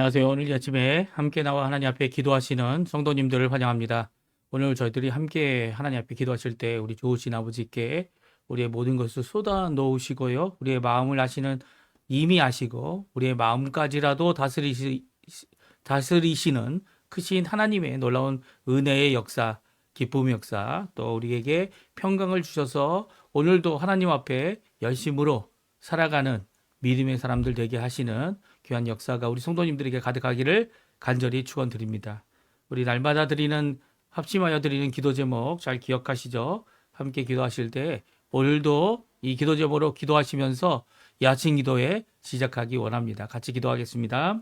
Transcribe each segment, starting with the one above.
안녕하세요. 오늘 이 아침에 함께 나와 하나님 앞에 기도하시는 성도님들을 환영합니다. 오늘 저희들이 함께 하나님 앞에 기도하실 때 우리 좋으신 아버지께 우리의 모든 것을 쏟아 놓으시고요. 우리의 마음을 이미 아시고 우리의 마음까지라도 다스리시는 크신 하나님의 놀라운 은혜의 역사, 기쁨의 역사, 또 우리에게 평강을 주셔서 오늘도 하나님 앞에 열심으로 살아가는 믿음의 사람들 되게 하시는 귀한 역사가 우리 성도님들에게 가득하기를 간절히 축원드립니다. 우리 날마다 합심하여 드리는 기도 제목 잘 기억하시죠? 함께 기도하실 때 오늘도 이 기도 제목으로 기도하시면서 이 아침 기도에 시작하기 원합니다. 같이 기도하겠습니다.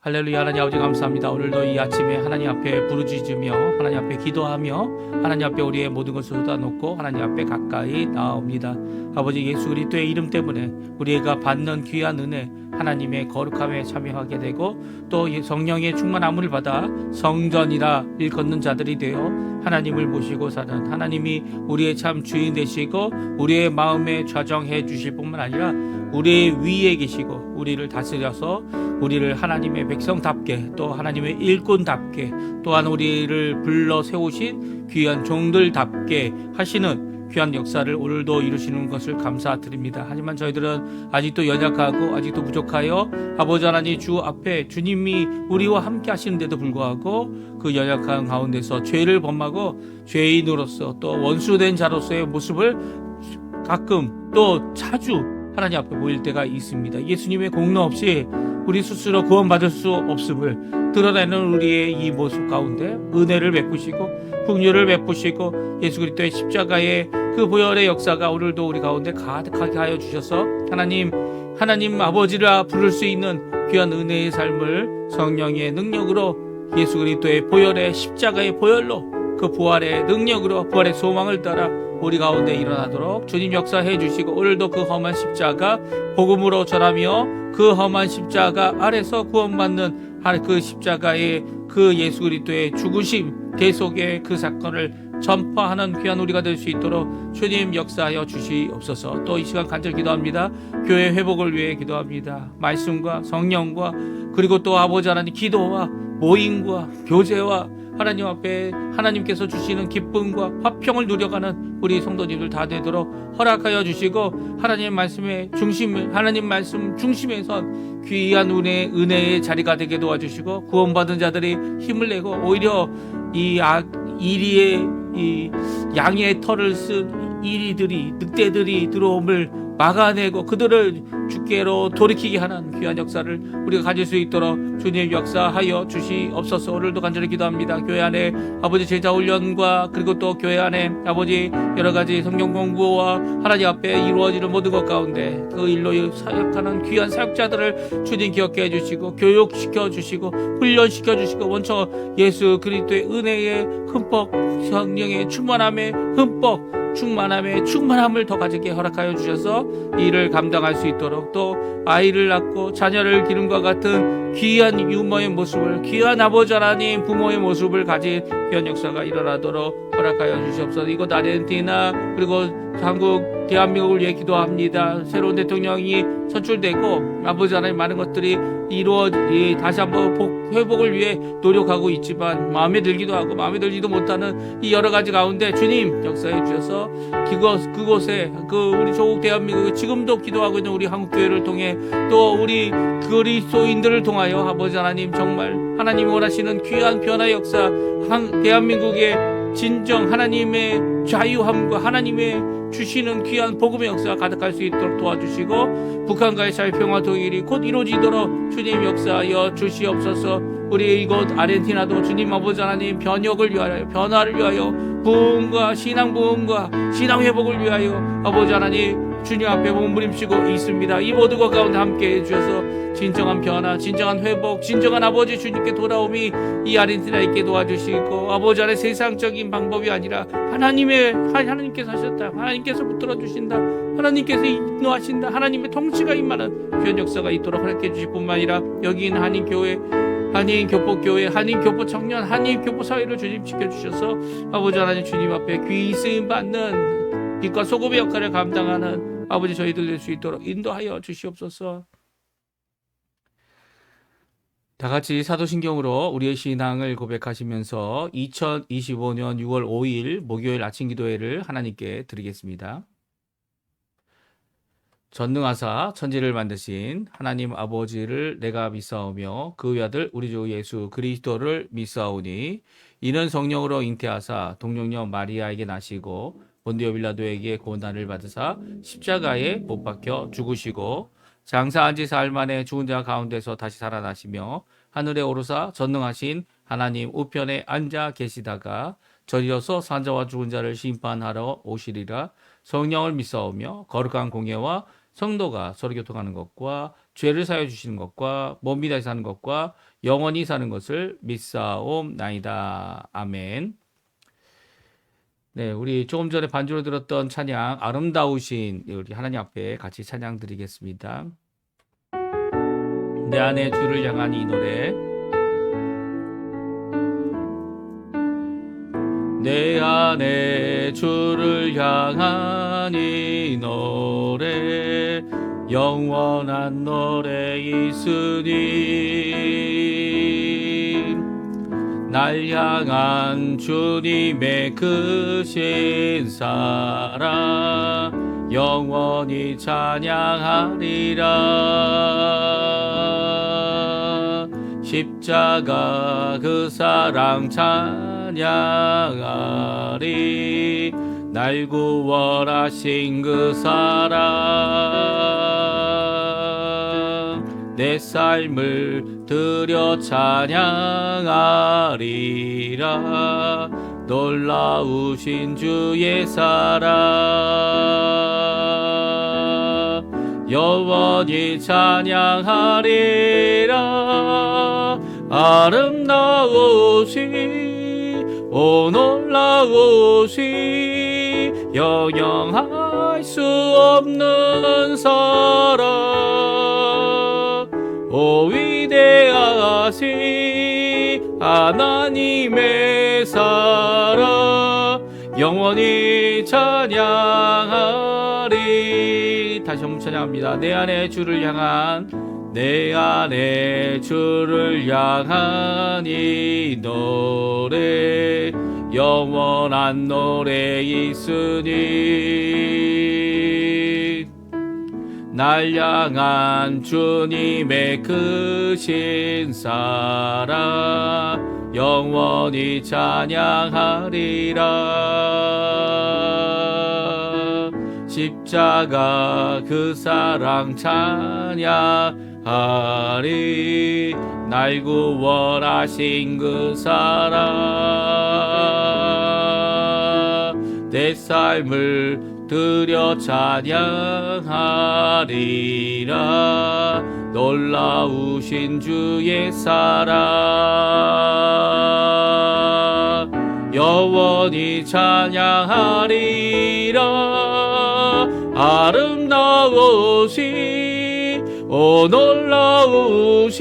할렐루야. 하나님 아버지 감사합니다. 오늘도 이 아침에 하나님 앞에 부르짖으며 하나님 앞에 기도하며 하나님 앞에 우리의 모든 것을 쏟아놓고 하나님 앞에 가까이 나옵니다. 아버지 예수 그리스도의 이름 때문에 우리가 받는 귀한 은혜 하나님의 거룩함에 참여하게 되고 또 성령의 충만함을 받아 성전이라 일컫는 자들이 되어 하나님을 모시고 사는 하나님이 우리의 참 주인 되시고 우리의 마음에 좌정해 주실 뿐만 아니라 우리의 위에 계시고 우리를 다스려서 우리를 하나님의 백성답게 또 하나님의 일꾼답게 또한 우리를 불러 세우신 귀한 종들답게 하시는 귀한 역사를 오늘도 이루시는 것을 감사드립니다. 하지만 저희들은 아직도 연약하고 아직도 부족하여 아버지 하나님 주 앞에 주님이 우리와 함께 하시는데도 불구하고 그 연약한 가운데서 죄를 범하고 죄인으로서 또 원수된 자로서의 모습을 가끔 또 자주 하나님 앞에 보일 때가 있습니다. 예수님의 공로 없이 우리 스스로 구원받을 수 없음을 드러내는 우리의 이 모습 가운데 은혜를 베푸시고 긍휼을 베푸시고 예수 그리스도의 십자가의 그 보혈의 역사가 오늘도 우리 가운데 가득하게 하여 주셔서 하나님 아버지라 부를 수 있는 귀한 은혜의 삶을 성령의 능력으로 예수 그리스도의 보혈의 십자가의 보혈로 그 부활의 능력으로 부활의 소망을 따라 우리 가운데 일어나도록 주님 역사해 주시고 오늘도 그 험한 십자가 복음으로 전하며 그 험한 십자가 아래서 구원받는 그 십자가의 그 예수 그리스도의 죽으심 대속의 그 사건을 전파하는 귀한 우리가 될 수 있도록 주님 역사하여 주시옵소서. 또 이 시간 간절히 기도합니다. 교회 회복을 위해 기도합니다. 말씀과 성령과 그리고 또 아버지 하나님 기도와 모임과 교제와 하나님 앞에 하나님께서 주시는 기쁨과 화평을 누려가는 우리 성도님들 다 되도록 허락하여 주시고 하나님 말씀 중심에 선 귀한 은혜의 자리가 되게 도와주시고 구원받은 자들이 힘을 내고 오히려 이 양의 털을 쓴 늑대들이 들어옴을 막아내고 그들을 주께로 돌이키게 하는 귀한 역사를 우리가 가질 수 있도록 주님 역사하여 주시옵소서. 오늘도 간절히 기도합니다. 교회 안에 아버지 제자 훈련과 그리고 또 교회 안에 아버지 여러 가지 성경 공부와 하나님 앞에 이루어지는 모든 것 가운데 그 일로 사역하는 귀한 사역자들을 주님 기억해 주시고 교육시켜 주시고 훈련시켜 주시고 원처 예수 그리스도의 은혜의 흠뻑 성령의 충만함의 흠뻑 충만함을 더 가지게 허락하여 주셔서 이를 감당할 수 있도록 또 아이를 낳고 자녀를 기름과 같은 귀한 유모의 모습을 귀한 아버지 하나님 부모의 모습을 가진 귀한 역사가 일어나도록 허락하여 주시옵소서. 이곳 아르헨티나 그리고 한국 대한민국을 위해 기도합니다. 새로운 대통령이 선출되고 아버지 하나님 많은 것들이 다시 한번 회복을 위해 노력하고 있지만 마음에 들기도 하고 마음에 들지도 못하는 이 여러 가지 가운데 주님 역사해 주셔서 그곳에 우리 조국 대한민국에 지금도 기도하고 있는 우리 한국교회를 통해 또 우리 그리스도인들을 통하여 아버지 하나님 정말 하나님이 원하시는 귀한 변화의 역사 대한민국의 진정 하나님의 자유함과 하나님의 주시는 귀한 복음의 역사가 가득할 수 있도록 도와주시고 북한과의 자유평화 통일이 곧 이루어지도록 주님 역사하여 주시옵소서. 우리 이곳 아르헨티나도 주님 아버지 하나님 변화를 위하여 부흥과 신앙 회복을 위하여 아버지 하나님 주님 앞에 몸부림치고 있습니다. 이 모든 것 가운데 함께해 주셔서 진정한 변화, 진정한 회복, 진정한 아버지 주님께 돌아옴이 이 아르헨티나에 있게 도와주시고 아버지 안에 세상적인 방법이 아니라 하나님께서 하셨다, 하나님께서 붙들어 주신다, 하나님께서 인도하신다, 하나님의 통치가 임하는 귀한 역사가 있도록 허락해 주실 뿐만 아니라 여기 있는 한인교회, 한인교포교회, 한인교포청년, 한인교포사회를 주님 지켜주셔서 아버지 하나님 주님 앞에 귀 쓰임받는 빛과 소금의 역할을 감당하는 아버지 저희들 될 수 있도록 인도하여 주시옵소서. 다 같이 사도신경으로 우리의 신앙을 고백하시면서 2025년 6월 5일 목요일 아침 기도회를 하나님께 드리겠습니다. 전능하사 천지를 만드신 하나님 아버지를 내가 믿사오며 그 외아들 우리 주 예수 그리스도를 믿사오니 이는 성령으로 잉태하사 동정녀 마리아에게 나시고 본디오 빌라도에게 고난을 받으사 십자가에 못 박혀 죽으시고 장사한 지 사흘 만에 죽은 자 가운데서 다시 살아나시며 하늘에 오르사 전능하신 하나님 우편에 앉아 계시다가 저리어서 산자와 죽은 자를 심판하러 오시리라. 성령을 믿사오며 거룩한 공예와 성도가 서로 교통하는 것과 죄를 사여 주시는 것과 몸이 다시 사는 것과 영원히 사는 것을 믿사옵나이다. 아멘. 네, 우리 조금 전에 반주로 들었던 찬양 아름다우신 우리 하나님 앞에 같이 찬양 드리겠습니다. 내 안에 주를 향한 이 노래. 내 안에 주를 향한 이 노래 영원한 노래 있으니 날 향한 주님의 크신 사랑 영원히 찬양하리라. 십자가 그 사랑 찬양하리. 날 구원하신 그 사랑 내 삶을 드려 찬양하리라. 놀라우신 주의 사랑 영원히 찬양하리라. 아름다우시 오 놀라우시 영영할 수 없는 사랑 오 위대하시 하나님의 사랑 영원히 찬양하리. 다시 한번 찬양합니다. 내 안에 주를 향한 이 노래 영원한 노래 있으니 날 향한 주님의 크신 사랑 영원히 찬양하리라. 십자가 그 사랑 찬양하리. 날 구원하신 그 사랑 내 삶을 드려 찬양하리라. 놀라우신 주의 사랑 영원히 찬양하리라. 아름다우시 오 놀라우시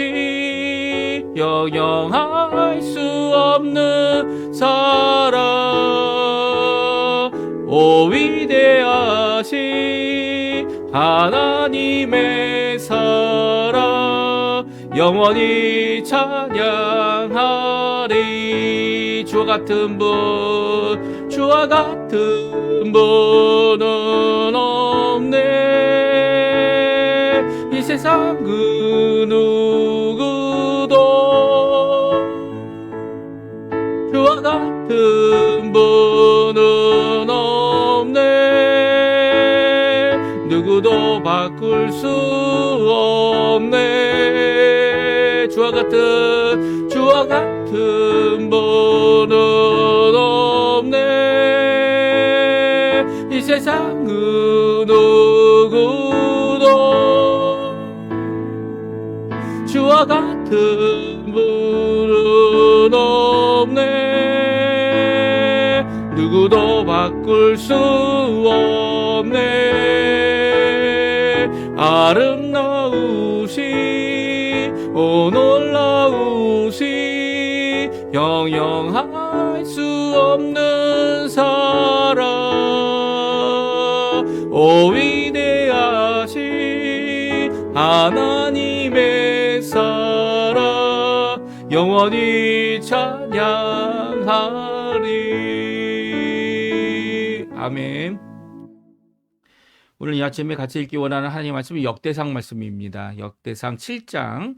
영영할 수 없는 사랑 오 위대하시 하나님의 사랑 영원히 찬양하리. 주와 같은 분은 없네. 이 세상 그 누구도 주와 같은 분은 없네. 누구도 바꿀 수 없네. 주와 같은 분은 없네. 이 세상 그 누구도 주와 같은 분은 없네. 누구도 바꿀 수 없네. 아름다우시 오 놀라우시 영영할 수 없는 사랑 오 위대하시 하나님의 사랑 영원히 찬양하리. 아멘. 오늘 이 아침에 같이 읽기 원하는 하나님의 말씀은 역대상 말씀입니다. 역대상 7장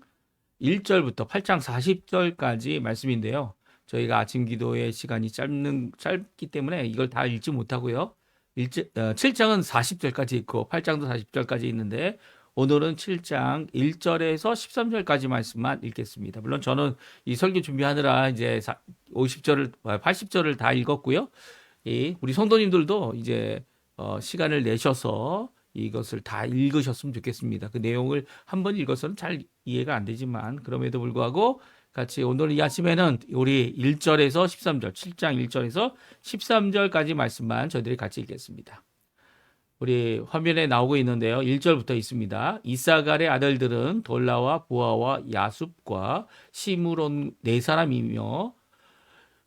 1절부터 8장 40절까지 말씀인데요. 저희가 아침 기도의 시간이 짧기 때문에 이걸 다 읽지 못하고요. 7장은 40절까지 있고 8장도 40절까지 있는데 오늘은 7장 1절에서 13절까지 말씀만 읽겠습니다. 물론 저는 이 설교 준비하느라 이제 50절을 80절을 다 읽었고요. 우리 성도님들도 이제 시간을 내셔서 이것을 다 읽으셨으면 좋겠습니다. 그 내용을 한번 읽어서는 잘 이해가 안 되지만 그럼에도 불구하고 같이 오늘 이 아침에는 우리 1절에서 13절, 7장 1절에서 13절까지 말씀만 저희들이 같이 읽겠습니다. 우리 화면에 나오고 있는데요. 1절부터 있습니다. 이사갈의 아들들은 돌라와 부하와 야숲과 시므론 네 사람이며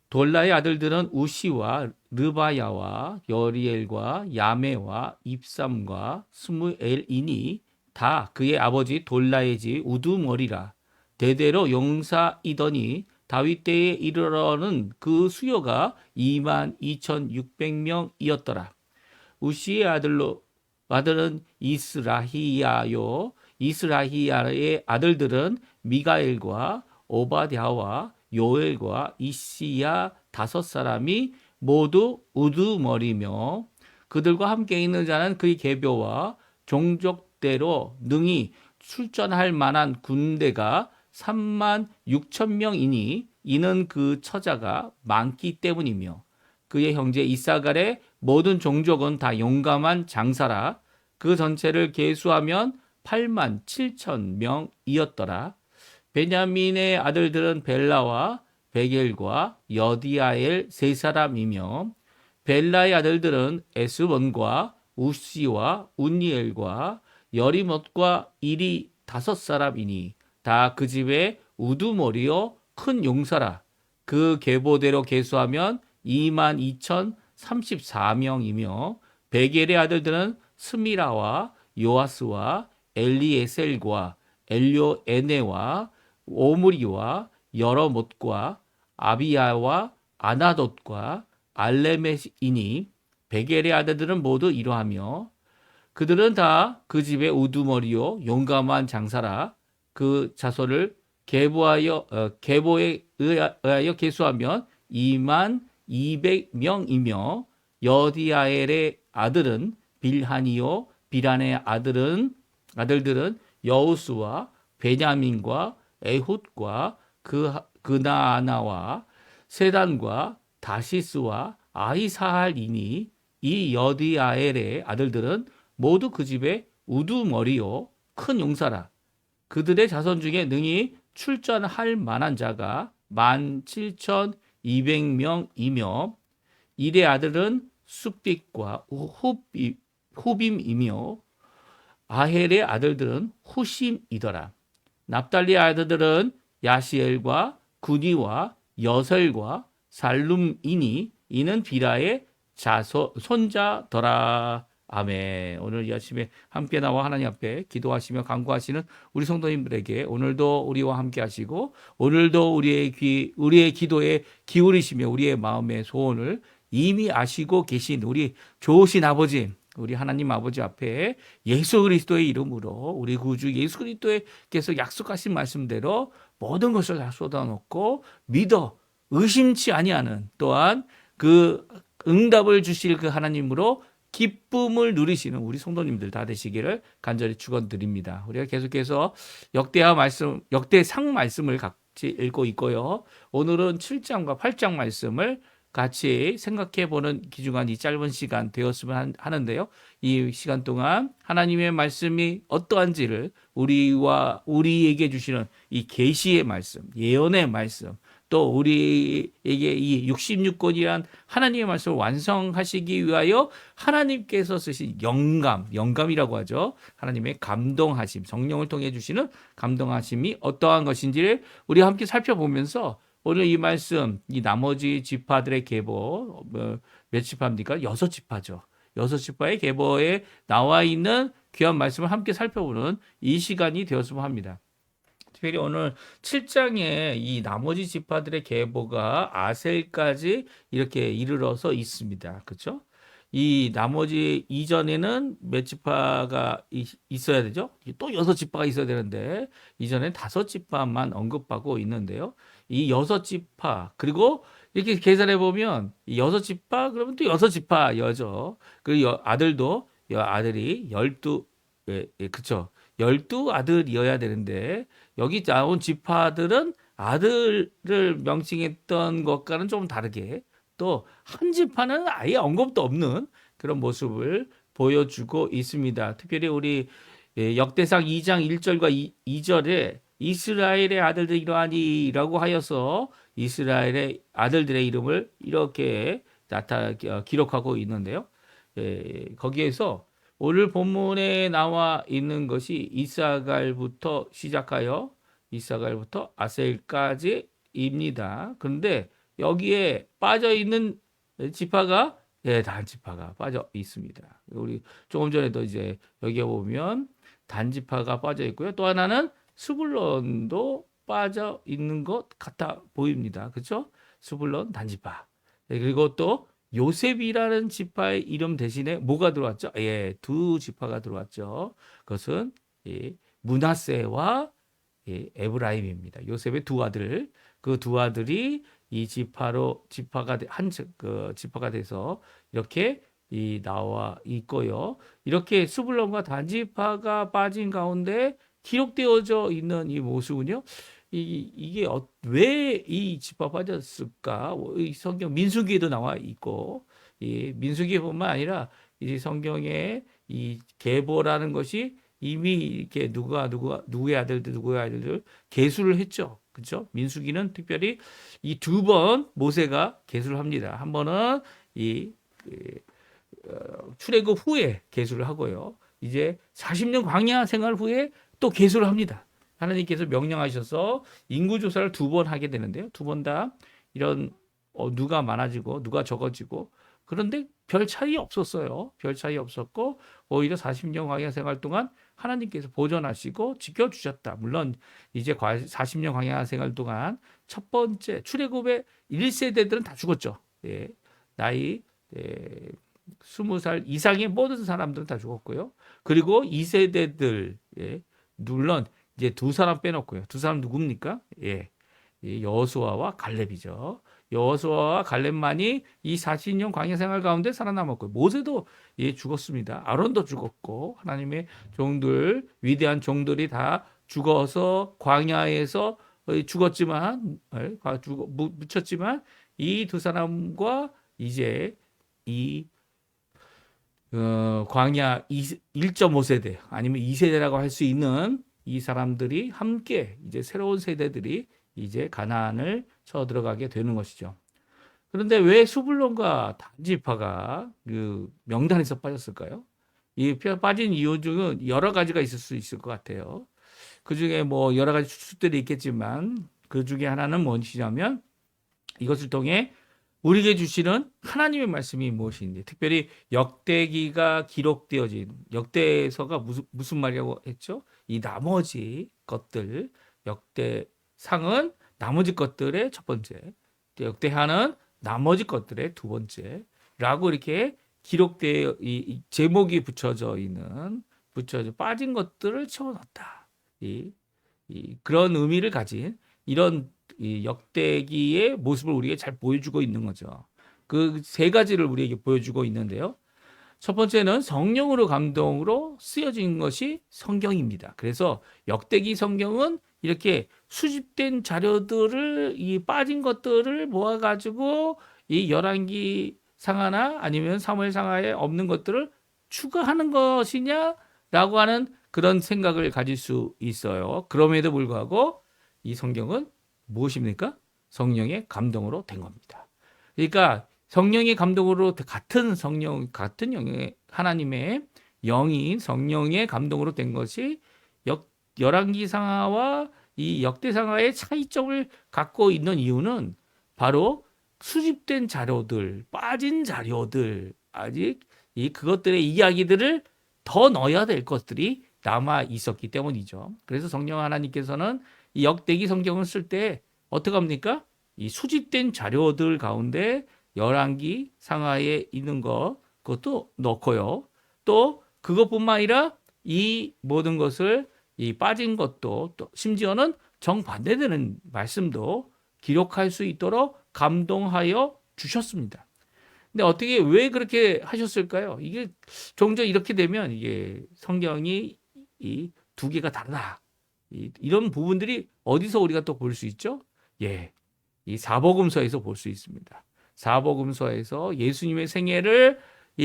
돌라의 아들들은 우시와 르바야와 여리엘과 야메와 입삼과 스무엘이니 다 그의 아버지 돌라의 집 우두머리라. 대대로 용사이더니 다윗 때에 이르러는 그 수요가 22,600명이었더라. 우시의 아들은 이스라히야요. 이스라히야의 아들들은 미가엘과 오바댜와 요엘과 이시야 다섯 사람이 모두 우두머리며 그들과 함께 있는 자는 그의 계보와 종족대로 능히 출전할 만한 군대가 36,000명이니 이는 그 처자가 많기 때문이며 그의 형제 이사갈의 모든 종족은 다 용감한 장사라. 그 전체를 계수하면 87,000명이었더라. 베냐민의 아들들은 벨라와 베겔과 여디아엘 세 사람이며 벨라의 아들들은 에스본과 우시와 운니엘과 여리못과 일이 다섯 사람이니 다 그 집의 우두머리요 큰 용사라. 그 계보대로 계수하면 22,034명이며 베겔의 아들들은 스미라와 요아스와 엘리에셀과 엘료에네와 오므리와 여러못과 아비야와 아나돗과 알레메이니 베겔의 아들들은 모두 이러하며 그들은 다 그 집의 우두머리요 용감한 장사라. 그 자손을 계보에 의하여 계수하면 22,200명이며 여디아엘의 아들은 빌하니요 빌한의 아들들은 여우스와 베냐민과 에훗과 그나아나와 세단과 다시스와 아이사할이니 이 여디아엘의 아들들은 모두 그 집의 우두머리요 큰 용사라. 그들의 자손 중에 능히 출전할 만한 자가 17,200명이며 일의 아들은 숫빅과 후빔이며 아헬의 아들들은 후심이더라. 납달리의 아들들은 야시엘과 구니와 여설과 살룸이니 이는 비라의 손자더라. 아멘. 오늘 이 아침에 함께 나와 하나님 앞에 기도하시며 간구하시는 우리 성도님들에게 오늘도 우리와 함께 하시고 오늘도 우리의 기도에 기울이시며 우리의 마음의 소원을 이미 아시고 계신 우리 좋으신 아버지, 우리 하나님 아버지 앞에 예수 그리스도의 이름으로 우리 구주 예수 그리스도께서 약속하신 말씀대로 모든 것을 다 쏟아놓고 믿어 의심치 아니하는 또한 그 응답을 주실 그 하나님으로 기쁨을 누리시는 우리 성도님들 다 되시기를 간절히 축원드립니다. 우리가 계속해서 역대상 말씀을 같이 읽고 있고요. 오늘은 7장과 8장 말씀을 같이 생각해보는 귀중한 이 짧은 시간 되었으면 하는데요. 이 시간 동안 하나님의 말씀이 어떠한지를 우리에게 주시는 이 계시의 말씀, 예언의 말씀, 또 우리에게 이 66권이란 하나님의 말씀을 완성하시기 위하여 하나님께서 쓰신 영감이라고 하죠. 하나님의 감동하심, 성령을 통해 주시는 감동하심이 어떠한 것인지를 우리 함께 살펴보면서 오늘 이 말씀, 이 나머지 지파들의 계보, 몇 지파입니까? 6지파죠. 6지파의 계보에 나와 있는 귀한 말씀을 함께 살펴보는 이 시간이 되었으면 합니다. 특별히 오늘 7장에 이 나머지 지파들의 계보가 아셀까지 이렇게 이르러서 있습니다. 그렇죠? 이 나머지 이전에는 몇 지파가 있어야 되죠? 또 6지파가 있어야 되는데 이전엔 5지파만 언급하고 있는데요. 이 6지파 그리고 이렇게 계산해 보면 이 6지파 그러면 또 6지파여죠. 그리고 아들도 아들이 12 그쵸. 12아들이어야 되는데 여기 나온 지파들은 아들을 명칭했던 것과는 좀 다르게 또 한 지파는 아예 언급도 없는 그런 모습을 보여주고 있습니다. 특별히 우리 역대상 2장 1절과 2절에 이스라엘의 아들들이 이러하니라고 하여서 이스라엘의 아들들의 이름을 이렇게 기록하고 있는데요. 거기에서 오늘 본문에 나와 있는 것이 이사갈부터 시작하여 이사갈부터 아셀까지입니다. 그런데 여기에 빠져 있는 지파가 단지파가 빠져 있습니다. 우리 조금 전에도 이제 여기에 보면 단지파가 빠져 있고요. 또 하나는 스불론도 빠져 있는 것 같아 보입니다. 그렇죠? 스불론 단지파. 그리고 또 요셉이라는 지파의 이름 대신에 뭐가 들어왔죠? 두 지파가 들어왔죠. 그것은 므낫세와 에브라임입니다. 요셉의 두 아들, 그 두 아들이 이 지파가 지파가 돼서 이렇게 나와 있고요. 이렇게 스불론과 단지파가 빠진 가운데 기록되어져 있는 이 모습은요. 이게 왜 이 지파 빠졌을까? 이 성경 민수기에도 나와 있고, 이 민수기뿐만 아니라 이 성경의 이 계보라는 것이 이미 이렇게 누구의 아들들 계수를 했죠. 그렇죠? 민수기는 특별히 이 2번 모세가 계수를 합니다. 한 번은 출애굽 후에 계수를 하고요. 이제 40년 광야 생활 후에 또 계수를 합니다. 하나님께서 명령하셔서 인구조사를 2번 하게 되는데요. 2번 다 이런 누가 많아지고 누가 적어지고 그런데 별 차이 없었어요. 별 차이 없었고 오히려 40년 광야 생활 동안 하나님께서 보존하시고 지켜주셨다. 물론 이제 40년 광야 생활 동안 첫 번째 출애굽의 1세대들은 다 죽었죠. 나이 20살 이상의 모든 사람들은 다 죽었고요. 그리고 2세대들 물론 이제 2사람 빼놓고요. 2사람 누굽니까? 여호수아와 갈렙이죠. 여호수아와 갈렙만이 이 40년 광야 생활 가운데 살아남았고요. 모세도 죽었습니다. 아론도 죽었고 하나님의 종들 위대한 종들이 다 죽어서 광야에서 죽었지만 묻혔지만 이 2사람과 이제 이 광야 1.5세대 아니면 2세대라고 할 수 있는 이 사람들이 함께 이제 새로운 세대들이 이제 가나안을 쳐 들어가게 되는 것이죠. 그런데 왜 스불론과 단지파가 그 명단에서 빠졌을까요? 이 빠진 이유 중은 여러 가지가 있을 수 있을 것 같아요. 그 중에 뭐 여러 가지 추측들이 있겠지만 그 중에 하나는 무엇이냐면 이것을 통해 우리에게 주시는 하나님의 말씀이 무엇인지, 특별히 역대기가 기록되어진 역대서가 무슨 말이라고 했죠? 이 나머지 것들, 역대상은 나머지 것들의 첫 번째, 역대하는 나머지 것들의 두 번째라고 이렇게 기록되어 이 제목이 붙여져 빠진 것들을 채워넣었다. 그런 의미를 가진 이런 이 역대기의 모습을 우리에게 잘 보여주고 있는 거죠. 그 세 가지를 우리에게 보여주고 있는데요. 첫 번째는 성령으로 감동으로 쓰여진 것이 성경입니다. 그래서 역대기 성경은 이렇게 수집된 자료들을 이 빠진 것들을 모아가지고 이 열왕기 상하나 아니면 사무엘 상하에 없는 것들을 추가하는 것이냐라고 하는 그런 생각을 가질 수 있어요. 그럼에도 불구하고 이 성경은 무엇입니까? 성령의 감동으로 된 겁니다. 그러니까 성령의 감동으로 같은 영의 하나님의 영인 성령의 감동으로 된 것이 열왕기 상하와 이 역대 상하의 차이점을 갖고 있는 이유는 바로 수집된 자료들, 빠진 자료들, 아직 그것들의 이야기들을 더 넣어야 될 것들이 남아 있었기 때문이죠. 그래서 성령 하나님께서는 이 역대기 성경을 쓸 때 어떻게 합니까? 이 수집된 자료들 가운데 열왕기 상하에 있는 거 그것도 넣고요. 또 그것뿐만 아니라 이 모든 것을 이 빠진 것도 또 심지어는 정반대되는 말씀도 기록할 수 있도록 감동하여 주셨습니다. 근데 어떻게 왜 그렇게 하셨을까요? 이게 종종 이렇게 되면 이게 성경이 이 두 개가 다르다. 이런 부분들이 어디서 우리가 또 볼 수 있죠? 예, 이 사복음서에서 볼 수 있습니다. 사복음서에서 예수님의 생애를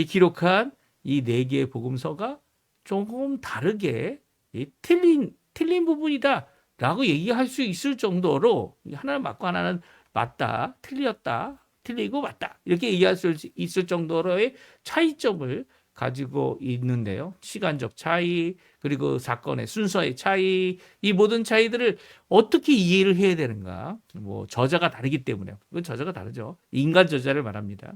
기록한 이 네 개의 복음서가 조금 다르게 틀린 부분이다라고 얘기할 수 있을 정도로 하나는 맞고 하나는 맞다, 틀렸다, 틀리고 맞다 이렇게 얘기할 수 있을 정도로의 차이점을 가지고 있는데요. 시간적 차이 그리고 사건의 순서의 차이 이 모든 차이들을 어떻게 이해를 해야 되는가? 뭐 저자가 다르기 때문에 그건 저자가 다르죠. 인간 저자를 말합니다.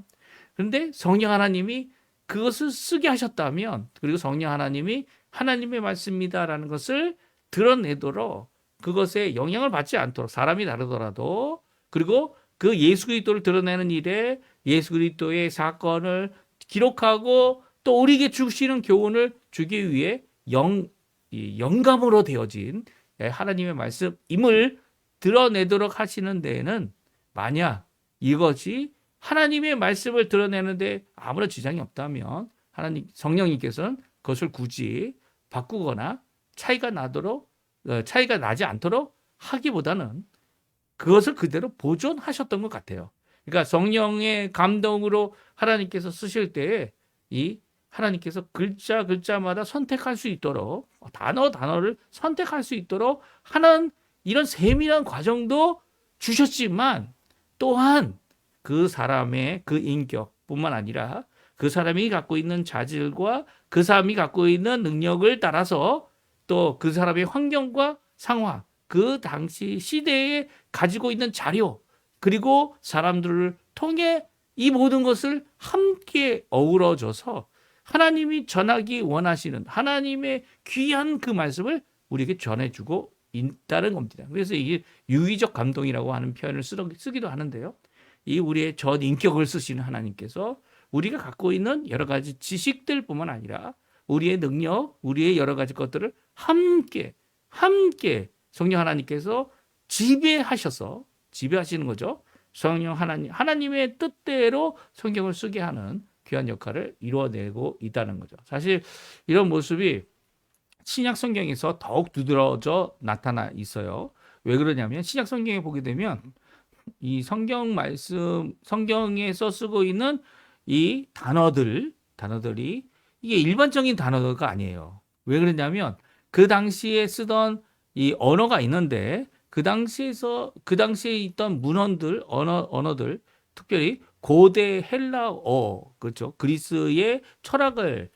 그런데 성령 하나님이 그것을 쓰게 하셨다면 그리고 성령 하나님이 하나님의 말씀이다라는 것을 드러내도록 그것에 영향을 받지 않도록 사람이 다르더라도 그리고 그 예수 그리스도를 드러내는 일에 예수 그리스도의 사건을 기록하고 또 우리에게 주시는 교훈을 주기 위해 영감으로 되어진 하나님의 말씀임을 드러내도록 하시는 데에는 만약 이것이 하나님의 말씀을 드러내는데 아무런 지장이 없다면 하나님 성령님께서는 그것을 굳이 바꾸거나 차이가 나지 않도록 하기보다는 그것을 그대로 보존하셨던 것 같아요. 그러니까 성령의 감동으로 하나님께서 쓰실 때에 이 하나님께서 글자마다 선택할 수 있도록 단어를 선택할 수 있도록 하는 이런 세밀한 과정도 주셨지만 또한 그 사람의 그 인격뿐만 아니라 그 사람이 갖고 있는 자질과 그 사람이 갖고 있는 능력을 따라서 또 그 사람의 환경과 상황, 그 당시 시대에 가지고 있는 자료, 그리고 사람들을 통해 이 모든 것을 함께 어우러져서 하나님이 전하기 원하시는 하나님의 귀한 그 말씀을 우리에게 전해주고 있다는 겁니다. 그래서 이게 유의적 감동이라고 하는 표현을 쓰기도 하는데요. 이 우리의 전 인격을 쓰시는 하나님께서 우리가 갖고 있는 여러 가지 지식들뿐만 아니라 우리의 능력, 우리의 여러 가지 것들을 함께 성령 하나님께서 지배하시는 거죠. 성령 하나님의 뜻대로 성경을 쓰게 하는 귀한 역할을 이루어내고 있다는 거죠. 사실 이런 모습이 신약 성경에서 더욱 두드러져 나타나 있어요. 왜 그러냐면 신약 성경에 보게 되면 이 성경 말씀 성경에서 쓰고 있는 이 단어들이 이게 일반적인 단어가 아니에요. 왜 그러냐면 그 당시에 쓰던 이 언어가 있는데 그 당시에 있던 문헌들 언어들 특별히 고대 헬라어 그렇죠. 그리스의 철학의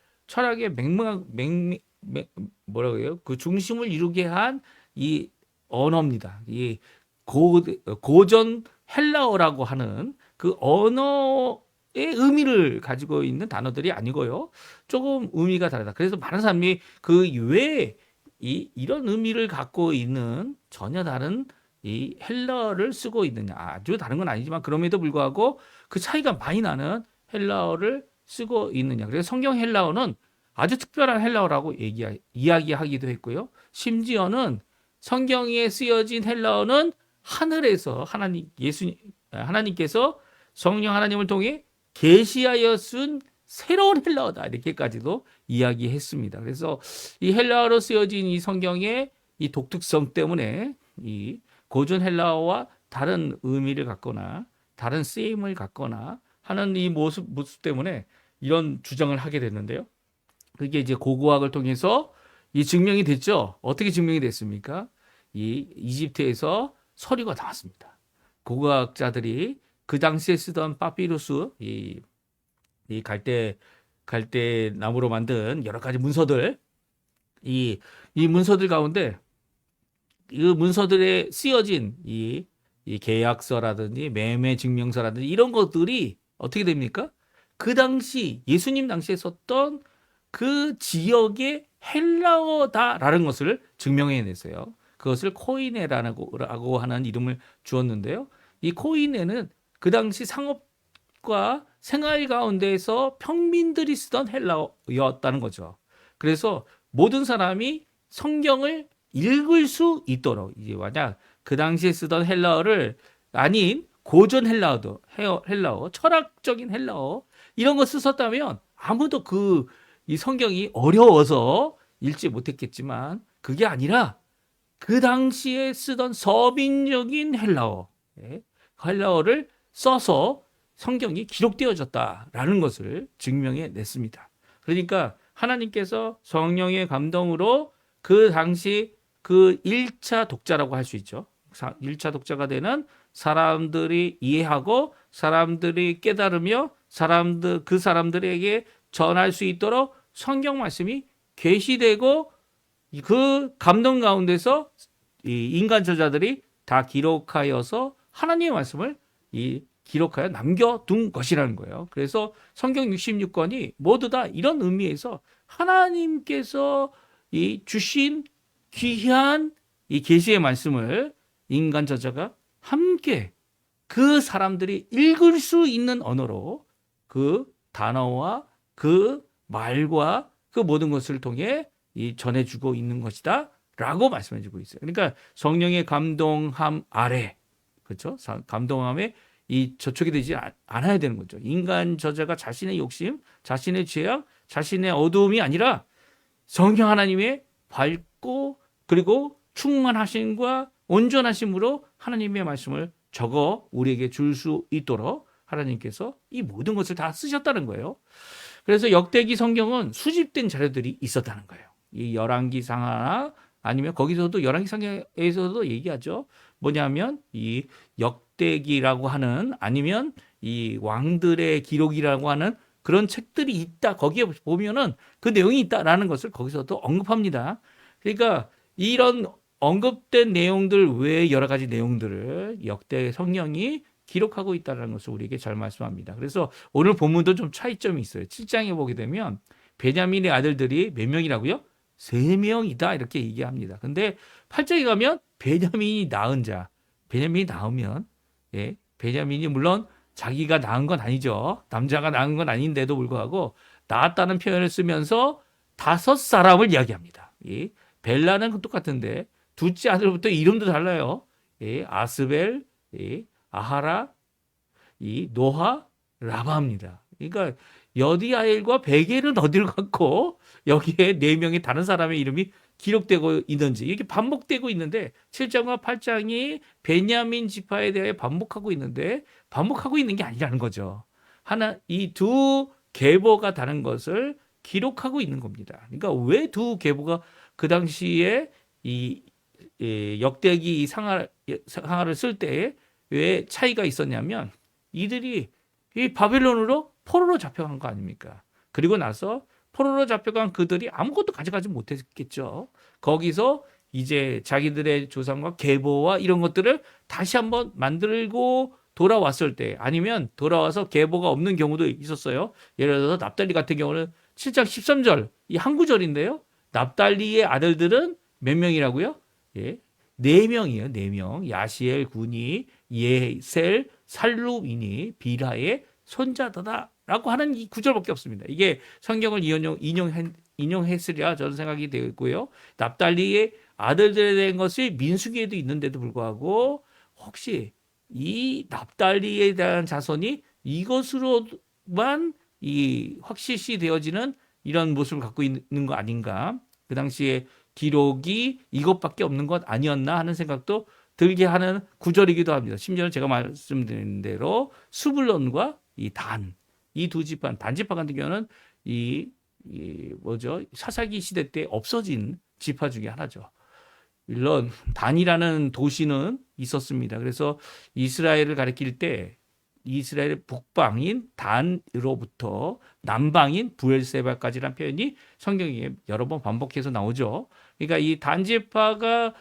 뭐라고 해요? 그 중심을 이루게 한 이 언어입니다. 이 고전 헬라어라고 하는 그 언어의 의미를 가지고 있는 단어들이 아니고요. 조금 의미가 다르다. 그래서 많은 사람이 그 외에 이런 의미를 갖고 있는 전혀 다른 이 헬라어를 쓰고 있느냐. 아주 다른 건 아니지만 그럼에도 불구하고 그 차이가 많이 나는 헬라어를 쓰고 있느냐. 그래서 성경 헬라어는 아주 특별한 헬라어라고 이야기하기도 했고요. 심지어는 성경에 쓰여진 헬라어는 하늘에서 하나님께서 성령 하나님을 통해 계시하여 쓴 새로운 헬라어다 이렇게까지도 이야기했습니다. 그래서 이 헬라어로 쓰여진 이 성경의 이 독특성 때문에 이 고전 헬라어와 다른 의미를 갖거나 다른 쓰임을 갖거나 하는 이 모습 때문에 이런 주장을 하게 됐는데요. 그게 이제 고고학을 통해서 이 증명이 됐죠. 어떻게 증명이 됐습니까? 이 이집트에서 서류가 나왔습니다. 고고학자들이 그 당시에 쓰던 파피루스 이 갈대 나무로 만든 여러 가지 문서들 이 문서들 가운데 이 문서들에 쓰여진 이 계약서라든지 매매 증명서라든지 이런 것들이 어떻게 됩니까? 그 당시 예수님 당시에 썼던 그 지역의 헬라어다라는 것을 증명해냈어요. 그것을 코이네라고 하는 이름을 주었는데요. 이 코이네는 그 당시 상업과 생활 가운데에서 평민들이 쓰던 헬라어였다는 거죠. 그래서 모든 사람이 성경을 읽을 수 있도록 이제 만약 그 당시에 쓰던 헬라어를 아닌 고전 헬라어, 철학적인 헬라어 이런 거 썼다면 아무도 이 성경이 어려워서 읽지 못했겠지만 그게 아니라 그 당시에 쓰던 서민적인 헬라어를 써서 성경이 기록되어졌다라는 것을 증명해 냈습니다. 그러니까 하나님께서 성령의 감동으로 그 당시 그 1차 독자라고 할 수 있죠. 1차 독자가 되는 사람들이 이해하고 사람들이 깨달으며 그 사람들에게 전할 수 있도록 성경 말씀이 계시되고 그 감동 가운데서 이 인간 저자들이 다 기록하여서 하나님의 말씀을 기록하여 남겨둔 것이라는 거예요. 그래서 성경 66권이 모두 다 이런 의미에서 하나님께서 주신 귀한 이 계시의 말씀을 인간 저자가 함께 그 사람들이 읽을 수 있는 언어로 그 단어와 그 말과 그 모든 것을 통해 전해주고 있는 것이다 라고 말씀해주고 있어요. 그러니까 성령의 감동함 아래, 그렇죠? 감동함에 저촉이 되지 않아야 되는 거죠. 인간 저자가 자신의 욕심, 자신의 죄악, 자신의 어두움이 아니라 성령 하나님의 밝고 그리고 충만하심과 온전하심으로 하나님의 말씀을 적어 우리에게 줄 수 있도록 하나님께서 이 모든 것을 다 쓰셨다는 거예요. 그래서 역대기 성경은 수집된 자료들이 있었다는 거예요. 이 열왕기상하나 아니면 거기서도 열왕기상에서도 얘기하죠. 뭐냐면 이 역대기라고 하는 아니면 이 왕들의 기록이라고 하는 그런 책들이 있다. 거기에 보면은 그 내용이 있다라는 것을 거기서도 언급합니다. 그러니까 이런 언급된 내용들 외에 여러 가지 내용들을 역대 성령이 기록하고 있다는 것을 우리에게 잘 말씀합니다. 그래서 오늘 본문도 좀 차이점이 있어요. 7장에 보게 되면 베냐민의 아들들이 몇 명이라고요? 3명이다 이렇게 얘기합니다. 근데 8장에 가면 베냐민이 낳으면 베냐민이 물론 자기가 낳은 건 아니죠. 남자가 낳은 건 아닌데도 불구하고 낳았다는 표현을 쓰면서 5사람을 이야기합니다. 벨라는 똑같은데 둘째 아들부터 이름도 달라요. 아스벨, 아하라, 노하, 라바입니다. 그러니까 여디아엘과 베겔은 어디를 갔고 여기에 4명의 다른 사람의 이름이 기록되고 있는지 이렇게 반복되고 있는데 7장과 8장이 베냐민 지파에 대해 반복하고 있는데 반복하고 있는 게 아니라는 거죠. 이 두 계보가 다른 것을 기록하고 있는 겁니다. 그러니까 왜 두 계보가 그 당시에 역대기 상하를 쓸 때에 왜 차이가 있었냐면 이들이 이 바벨론으로 포로로 잡혀간 거 아닙니까? 그리고 나서 포로로 잡혀간 그들이 아무것도 가져가지 못했겠죠. 거기서 이제 자기들의 조상과 계보와 이런 것들을 다시 한번 만들고 돌아왔을 때 아니면 돌아와서 계보가 없는 경우도 있었어요. 예를 들어서 납달리 같은 경우는 7장 13절 이 한 구절인데요. 납달리의 아들들은 몇 명이라고요? 4명이에요. 4명. 야시엘, 구니, 예셀, 살루이니, 비라의 손자다라고 하는 이 구절밖에 없습니다. 이게 성경을 인용했으리라 저는 생각이 되고요. 납달리의 아들들에 대한 것이 민수기에도 있는데도 불구하고 혹시 이 납달리에 대한 자손이 이것으로만 확실시 되어지는 이런 모습을 갖고 있는 거 아닌가? 그 당시에 기록이 이것밖에 없는 것 아니었나 하는 생각도 들게 하는 구절이기도 합니다. 심지어는 제가 말씀드린 대로 수불론과 이 두 지파, 단지파 같은 경우는 사사기 시대 때 없어진 지파 중에 하나죠. 물론 단이라는 도시는 있었습니다. 그래서 이스라엘을 가리킬 때 이스라엘의 북방인 단으로부터 남방인 부엘세바까지라는 표현이 성경에 여러 번 반복해서 나오죠. 그러니까 이 단지파가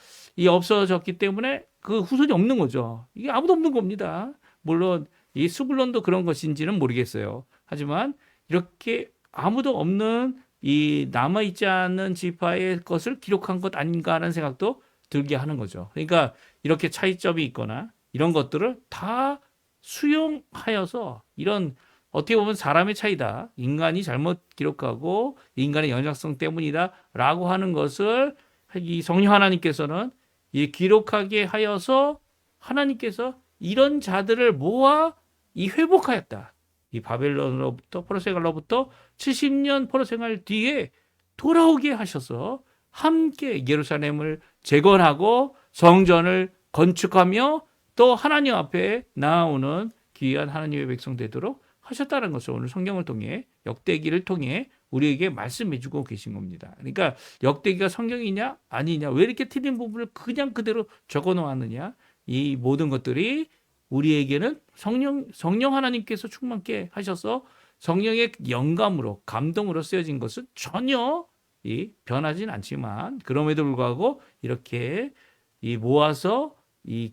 없어졌기 때문에 그 후손이 없는 거죠. 이게 아무도 없는 겁니다. 물론 이 수불론도 그런 것인지는 모르겠어요. 하지만 이렇게 아무도 없는 이 남아있지 않는 지파의 것을 기록한 것 아닌가 하는 생각도 들게 하는 거죠. 그러니까 이렇게 차이점이 있거나 이런 것들을 다 수용하여서 이런 어떻게 보면 사람의 차이다. 인간이 잘못 기록하고 인간의 연약성 때문이다라고 하는 것을 이 성령 하나님께서는 이 기록하게 하여서 하나님께서 이런 자들을 모아 이 회복하였다. 이 바벨론으로부터 포로 생활로부터 70년 포로 생활 뒤에 돌아오게 하셔서 함께 예루살렘을 재건하고 성전을 건축하며 또 하나님 앞에 나아오는 귀한 하나님의 백성 되도록 하셨다는 것을 오늘 성경을 통해 역대기를 통해 우리에게 말씀해 주고 계신 겁니다. 그러니까 역대기가 성경이냐 아니냐 왜 이렇게 틀린 부분을 그냥 그대로 적어 놓았느냐 이 모든 것들이 우리에게는 성령 하나님께서 충만케 하셔서 성령의 영감으로 감동으로 쓰여진 것은 전혀 변하진 않지만 그럼에도 불구하고 이렇게 모아서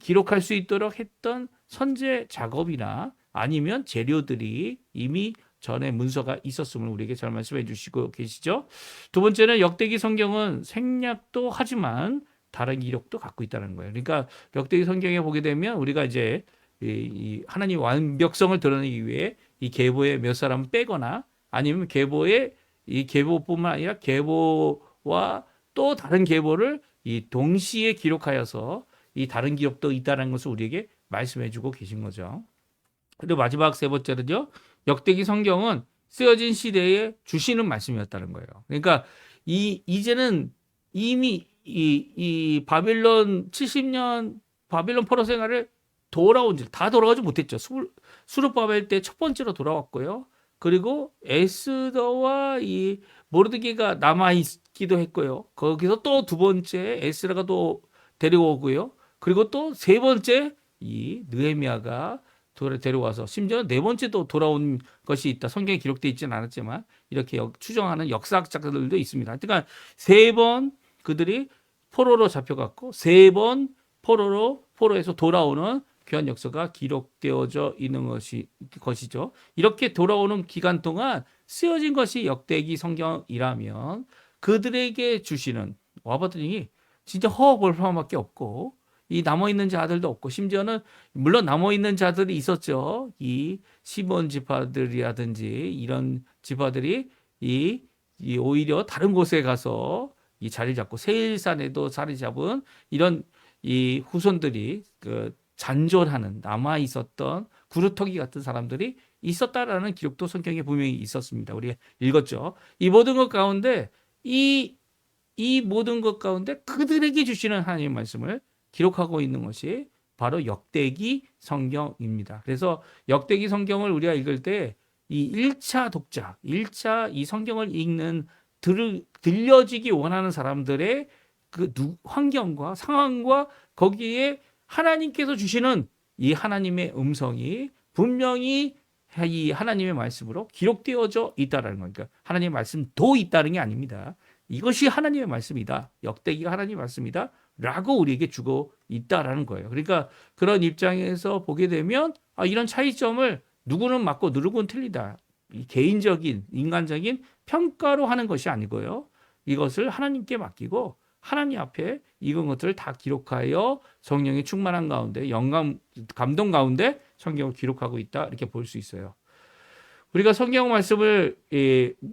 기록할 수 있도록 했던 선제 작업이나 아니면 재료들이 이미 전에 문서가 있었음을 우리에게 잘 말씀해 주시고 계시죠. 두 번째는 역대기 성경은 생략도 하지만 다른 기록도 갖고 있다는 거예요. 그러니까 역대기 성경에 보게 되면 우리가 이제 이 하나님 완벽성을 드러내기 위해 이 계보의 몇 사람 빼거나 아니면 계보의 이 계보뿐만 아니라 계보와 또 다른 계보를 이 동시에 기록하여서 이 다른 기록도 있다는 것을 우리에게 말씀해 주고 계신 거죠. 그리고 마지막 세 번째는요. 역대기 성경은 쓰여진 시대에 주시는 말씀이었다는 거예요. 그러니까 이제는 이미 이 바빌론 70년 바빌론 포로 생활을 다 돌아가지 못했죠. 수르바벨 때 첫 번째로 돌아왔고요. 그리고 에스더와 이 모르드게가 남아 있기도 했고요. 거기서 또 두 번째 에스라가 또 데려오고요. 그리고 또 세 번째 이 느헤미야가 데려와서 심지어 네 번째도 돌아온 것이 있다. 성경에 기록되어 있지는 않았지만 이렇게 추정하는 역사학자들도 있습니다. 그러니까 세 번 그들이 포로로 잡혀갔고 세 번 포로에서 돌아오는 귀한 역사가 기록되어져 있는 것이죠. 이렇게 돌아오는 기간 동안 쓰여진 것이 역대기 성경이라면 그들에게 주시는 와봤더니 진짜 허허벌판밖에 없고 이 남아있는 자들도 없고 심지어는 물론 남아있는 자들이 있었죠. 이 시몬 지파들이라든지 이런 지파들이 이 오히려 다른 곳에 가서 이 자리 잡고 세일산에도 자리 잡은 이런 이 후손들이 그 잔존하는 남아 있었던 구루터기 같은 사람들이 있었다라는 기록도 성경에 분명히 있었습니다. 우리가 읽었죠. 이 모든 것 가운데 이 모든 것 가운데 그들에게 주시는 하나님의 말씀을 기록하고 있는 것이 바로 역대기 성경입니다. 그래서 역대기 성경을 우리가 읽을 때 이 1차 독자, 1차 이 성경을 읽는 들려지기 원하는 사람들의 그 환경과 상황과 거기에 하나님께서 주시는 이 하나님의 음성이 분명히 이 하나님의 말씀으로 기록되어져 있다는 거니까 하나님의 말씀도 있다는 게 아닙니다. 이것이 하나님의 말씀이다. 역대기가 하나님의 말씀이다. 라고 우리에게 주고 있다라는 거예요. 그러니까 그런 입장에서 보게 되면 이런 차이점을 누구는 맞고 누구는 틀리다. 이 개인적인 인간적인 평가로 하는 것이 아니고요. 이것을 하나님께 맡기고 하나님 앞에 이런 것들을 다 기록하여 성령의 충만한 가운데 감동 가운데 성경을 기록하고 있다. 이렇게 볼 수 있어요. 우리가 성경 말씀을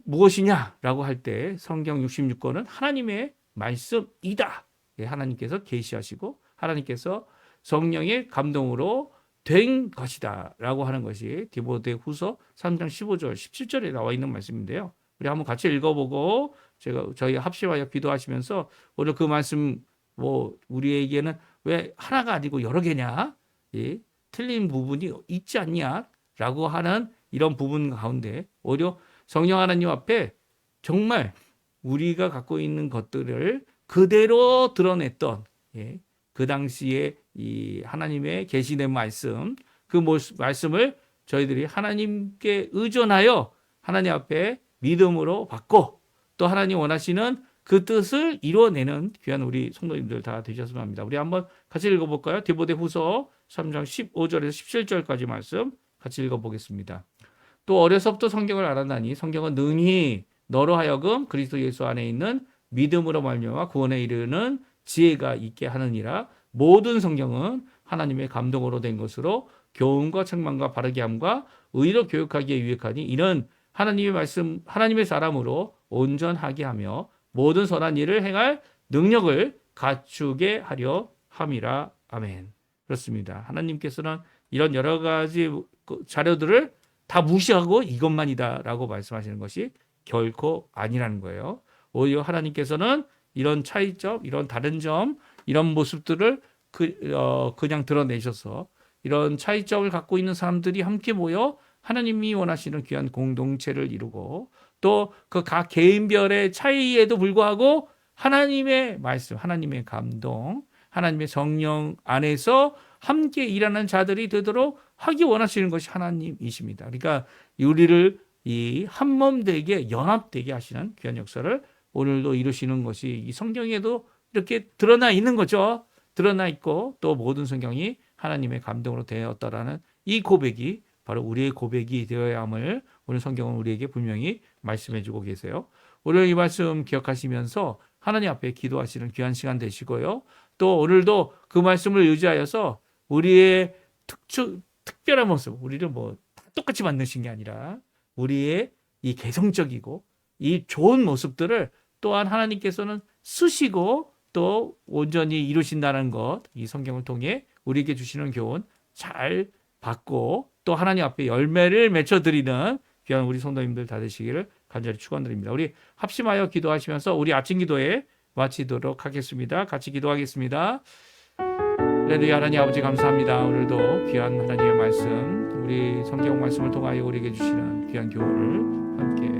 무엇이냐라고 할 때 성경 66권은 하나님의 말씀이다. 하나님께서 계시하시고 하나님께서 성령의 감동으로 된 것이다 라고 하는 것이 디모데후서 3장 15절 17절에 나와 있는 말씀인데요. 우리 한번 같이 읽어보고 저희 합심하여 기도하시면서 오늘 그 말씀 우리에게는 왜 하나가 아니고 여러 개냐 틀린 부분이 있지 않냐 라고 하는 이런 부분 가운데 오히려 성령 하나님 앞에 정말 우리가 갖고 있는 것들을 그대로 드러냈던 그 당시에 이 하나님의 계시된 말씀 그 말씀을 저희들이 하나님께 의존하여 하나님 앞에 믿음으로 받고 또 하나님 원하시는 그 뜻을 이루어내는 귀한 우리 성도님들 다 되셨으면 합니다. 우리 한번 같이 읽어볼까요? 디모데후서 3장 15절에서 17절까지 말씀 같이 읽어보겠습니다. 또 어려서부터 성경을 알았나니 성경은 능히 너로 하여금 그리스도 예수 안에 있는 믿음으로 말미암아 구원에 이르는 지혜가 있게 하느니라. 모든 성경은 하나님의 감동으로 된 것으로 교훈과 책망과 바르게 함과 의로 교육하기에 유익하니 이는 하나님의 말씀 하나님의 사람으로 온전하게 하며 모든 선한 일을 행할 능력을 갖추게 하려 함이라. 아멘. 그렇습니다. 하나님께서는 이런 여러 가지 자료들을 다 무시하고 이것만이다라고 말씀하시는 것이 결코 아니라는 거예요. 오히려 하나님께서는 이런 차이점, 이런 다른 점, 이런 모습들을 그냥 드러내셔서 이런 차이점을 갖고 있는 사람들이 함께 모여 하나님이 원하시는 귀한 공동체를 이루고 또 그 각 개인별의 차이에도 불구하고 하나님의 말씀, 하나님의 감동, 하나님의 성령 안에서 함께 일하는 자들이 되도록 하기 원하시는 것이 하나님이십니다. 그러니까 우리를 이 한몸 되게 연합되게 하시는 귀한 역사를 오늘도 이루시는 것이 이 성경에도 이렇게 드러나 있는 거죠. 드러나 있고 또 모든 성경이 하나님의 감동으로 되었다라는 이 고백이 바로 우리의 고백이 되어야 함을 오늘 성경은 우리에게 분명히 말씀해 주고 계세요. 오늘 이 말씀 기억하시면서 하나님 앞에 기도하시는 귀한 시간 되시고요. 또 오늘도 그 말씀을 의지하여서 우리의 특별한 모습, 우리를 뭐 똑같이 만드신 게 아니라 우리의 이 개성적이고 이 좋은 모습들을 또한 하나님께서는 쓰시고 또 온전히 이루신다는 것, 이 성경을 통해 우리에게 주시는 교훈 잘 받고 또 하나님 앞에 열매를 맺혀드리는 귀한 우리 성도님들 다 되시기를 간절히 축원드립니다. 우리 합심하여 기도하시면서 우리 아침 기도에 마치도록 하겠습니다. 같이 기도하겠습니다. 할렐루야. 하나님 아버지 감사합니다. 오늘도 귀한 하나님의 말씀, 우리 성경 말씀을 통하여 우리에게 주시는 귀한 교훈을 함께